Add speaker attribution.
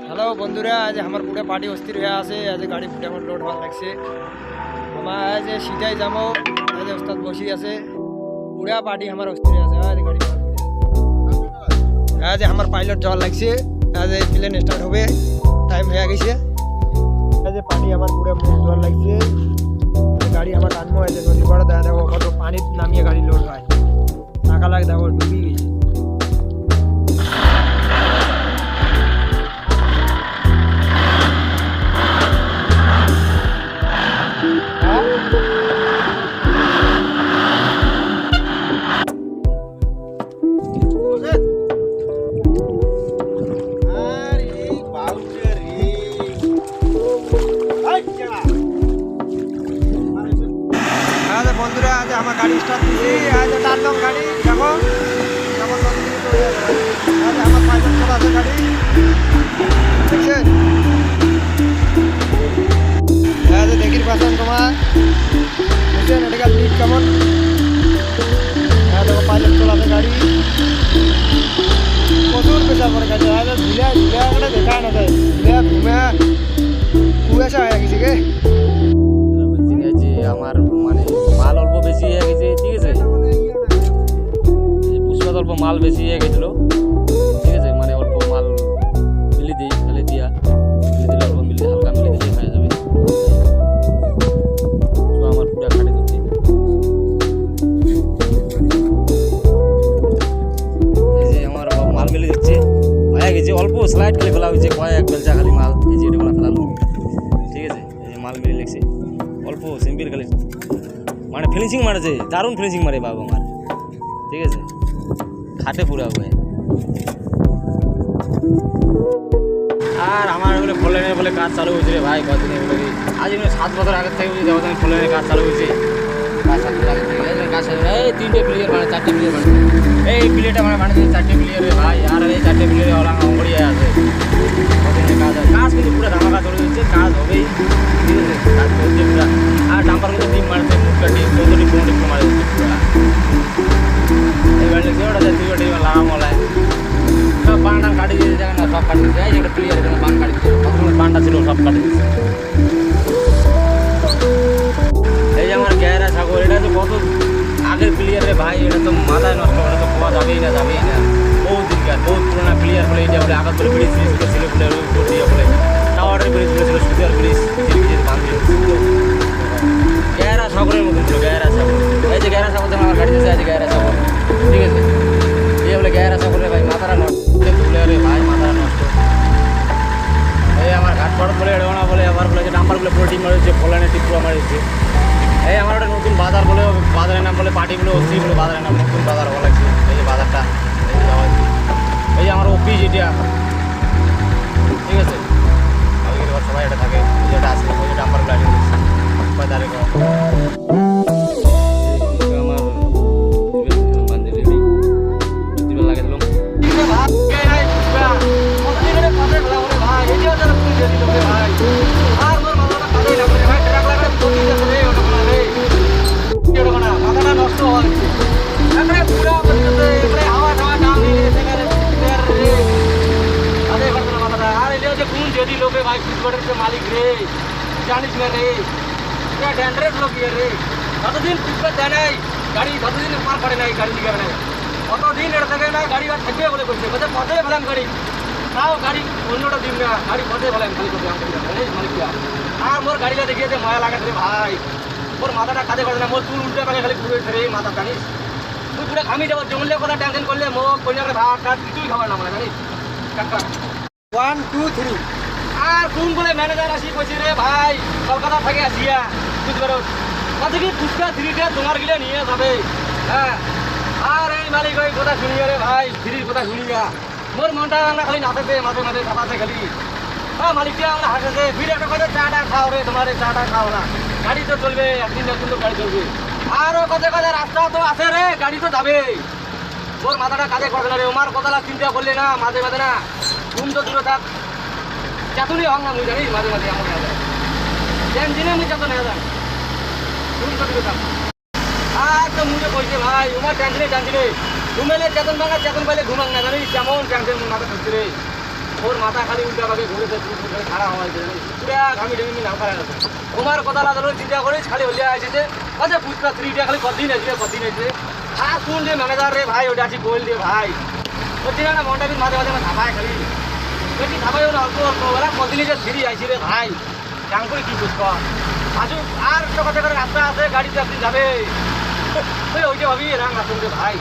Speaker 1: Hello বন্ধুরা, আজ আমার পুরো পার্টি অস্থির হয়ে আছে। আজ গাড়ি পুরো আমার লোড ভালো লাগছে। আমার আজ সিটাই যাবো, আজ ওস্তাদ বসি আছে, পুরা পার্টি আমার অস্থির আছে। আজ গাড়ি আজ আমার পাইলট যাওয়ার লাগছে। আজ এই প্লেন স্টার্ট হবে, টাইম হয়ে গেছে। আজ পার্টি আমার পুরো মুখ জল লাগছে। গাড়ি আমার টানবো, আজ নদী বড় দেখা দেখো কত পানি নামিয়ে গাড়ি লোড হয়। টাকা লাগে দেখো ডুবি গেছে। বন্ধুরা, আজ আমার গাড়ি স্টার্ট দিয়েছি। আজ টানলাম গাড়ি, দেখো কেমন আজ আমার পাইলট চলে আছে গাড়ি, দেখছেন? আজ দেখির পাচ্ছেন তোমার, দেখছেন এটা লিক কেমন? হ্যাঁ দেখো পাইলট চলে আছে গাড়ি, প্রচুর পেশা পড়ে গেছে। আজ ধুলে ধুলে একটা দেখা না যায়, ধুলে ঘুমে কুয়াশা হয়ে গেছে গে।
Speaker 2: আমার মানে মাল অল্প বেশি হয়ে গেছে, ঠিক আছে, পুষ্পাত অল্প মাল বেশি হয়ে গেছিলো, ঠিক আছে, মানে অল্প মাল মিলি দিই, ফেলে দিয়া মিলি দিলে অল্প মিলি হালকা মিলি দিলে খাওয়া যাবে। আমার পুরা খাটে ধরছি, এই যে আমার মাল মিলি দিচ্ছে হয়ে গেছে, অল্প স্লাইড খালি ফেলা হয়েছে, কয়েক বেলচা খালি মাল, এই যে এটা ফেলালো, ঠিক আছে, এই যে মাল মিলি লেগছে অল্প সিম্পল খালি, মানে ফিনিশিং মারেছে, দারুণ ফিনিশিং মারে বাবু আমার, ঠিক আছে, খাটে পুরা হয়ে। আর আমার বলে ফলেনের বলে কাজ চালু হয়েছে রে ভাই, কদিন বলে আজ এগুলো 7 বছর আগের থেকে বুঝি দেখো ফলেনের কাজ চালু হয়েছে, কাজ চালু আগে থেকে কাজ চালু, এই 3টে প্লেয়ার মানে 4টে প্লেয়ার মানে এই প্লেয়ারটা মানে বানিয়েছে 4টে প্লেয়ার রে ভাই, আর এই 4টে প্লেয়ারে অলাঙ্গ অঙ্গড়িয়ে আছে, কদিনের কাজ হয়, কাজ কিন্তু পুরো ধামাকা চলে যাচ্ছে, কাজ হবেই, ঠিক আছে, কাজ করছে পুরা। আর ডাম্পার মধ্যে ডিম মারছে, মুখটা ডিম 14 15 মারে পুরা, এই গাড়ি ওটা যায় 2টা ডিম লাগাম বলায় সব বান্ডার কাটি দিয়েছে, দেখেন না সব কাটি দিচ্ছে, এই একটা প্লেয়ার এখানে বান কাটি দিচ্ছে, কতগুলো বান্ডা ছিল সব কাটি দিচ্ছে। এই যে আমার গ্যারা সাগর, এটা তো কত আগের প্লেয়ার রে ভাই, এটা তো মাথায় নষ্ট করে তো পাওয়া যাবেই না, যাবেই না, বহুত দিনকার বহুত পুরোনো প্লেয়ার বলে, এটা বলে আঘাত বলে ব্রিজ ব্রিজ ছিল বলে উপর দিয়ে বলে টাওয়ারের ব্রিজ বলেছিল, সুতার ব্রিজ গ্যারা সাগরের মতন ছিল, গ্যারা সাগর, এই যে গ্যারা সাগর আমার গাড়ি দিয়েছে, আছে গ্যারা সাগর, ঠিক আছে, এই বলে গ্যারা সাগরে ভাই মাথাটা নষ্ট ধুলে রে ভাই, মাথাটা নষ্ট। এই আমার ঘাট ফটক বলে এড়ো না বলে, আবার বলে যে নাম্বারগুলো পুরো টিম মারেছে, ফলানে টিপ পুরো মারেছে। এই আমার একটা নতুন বাজার বলে, বাজারের নাম বলে পার্টিগুলো অস্থির বলে, বাজারের নাম নতুন বাজার বলা লাগছে, এই যে বাজারটা, এই যে আমার অফিস এটা, ঠিক আছে, সবাই এটা থাকে, যেটা আসলে ওই যে নাম্বারগুলো আগে দিচ্ছে বাজারে আমার বান্ধে রেডি দিবে লাগে দিলাম
Speaker 1: নষ্ট হয় পুরা হাওয়া টাওয়া নাম কোন যদি লোকে ভাই ফুটবলের মালিক রে, জানিস না রে, ড্যান্ডারের লোক রে, কতদিন ফুটবল দেয় নাই গাড়ি, কতদিন মার পড়ে নাই গাড়ি দিকে নাই, কতদিন এটা থাকে না গাড়ি আর থাকবে বলে করছে, কোথায় পথে ফেলাম গাড়ি, তাও গাড়ি অন্যটা দিন না, গাড়ি পথে ফেলাম খালি করতে মালিকরা। আর মোর গাড়িটা দেখিয়েছে মজা লাগাতে রে ভাই, মোর মাথাটা কাঁদে করে না, মোর চুল উল্টে পাকে খালি ঘুরে রে মাথা জানিস, তুই পুরো ঘামি যাবো, জমলে কথা টেনশন করলে মোক কন্যাকে ভাত টাত কিছুই খাবার না মানে জানিস। 1 2 3 আর কোন বলে ম্যানেজার আসি কইছে রে ভাই কলকাতা থেকে আসিয়া বুঝবারো কত কি ফুচকা 3টা তোমার গিলে নিয়ে যাবে, হ্যাঁ, আর এই মালিক ওই কথা শুনিয়া রে ভাই, ফ্রির কথা শুনিয়া মোর মনটা না খালি নাচেছে, মাঝে মাঝে চাপাতে খালি, হ্যাঁ মালিকটা আমরা হাসেছে, ফিরে একটা কথা চাটা খাও রে, তোমার চাটা খাও না, গাড়ি তো চলবে, একদিন নতুন তো গাড়ি চলবে, আরও কথা কথা রাস্তা তো আছে রে, গাড়ি তো যাবে, ওর মাথাটা কাজে করবে না রে, ওমার কথাটা চিন্তা করলে না মাঝে মাঝে না ঘুম তো দূরে থাক, চাতুরি হং না মুই জানিস মাঝে মাঝে আমার টেনশনে মুই চাতো না জান, ঘুম তো দূরে থাক। আর তো মুঝে কইছে ভাই ওমার টেনশনে ঘুমেলে চেতন ভাঙা চেতন পাইলে ঘুমাং না জানিস, কেমন টেনশন মাথা থাকছে রে, ওর মাথা খালি উল্টা ভাবে ঘুরেছে খারাপ হয়েছে পুরা ঘামি ঢেমি নাম খারাপ আছে তোমার কথা লাগলো চিন্তা করিস খালি হলিয়া আসছে আচ্ছা পুষ্পা 3টা খালি কদিন আসবে হ্যাঁ শুন রে ম্যানেজার রে ভাই ওটা আছি বল রে ভাই বলছি না মনটা দিন মাঝে মাঝে আমার ধাপায় খালি বেশি ধাপায় না অল্প অল্প ওরা কদিনে যে ফিরি আইছি রে ভাই কাম করে কি বুঝব আসুক আর একটা কথা করে রাস্তা আছে গাড়িতে আপনি যাবে ওইটা ভাবি রাং আসুন রে ভাই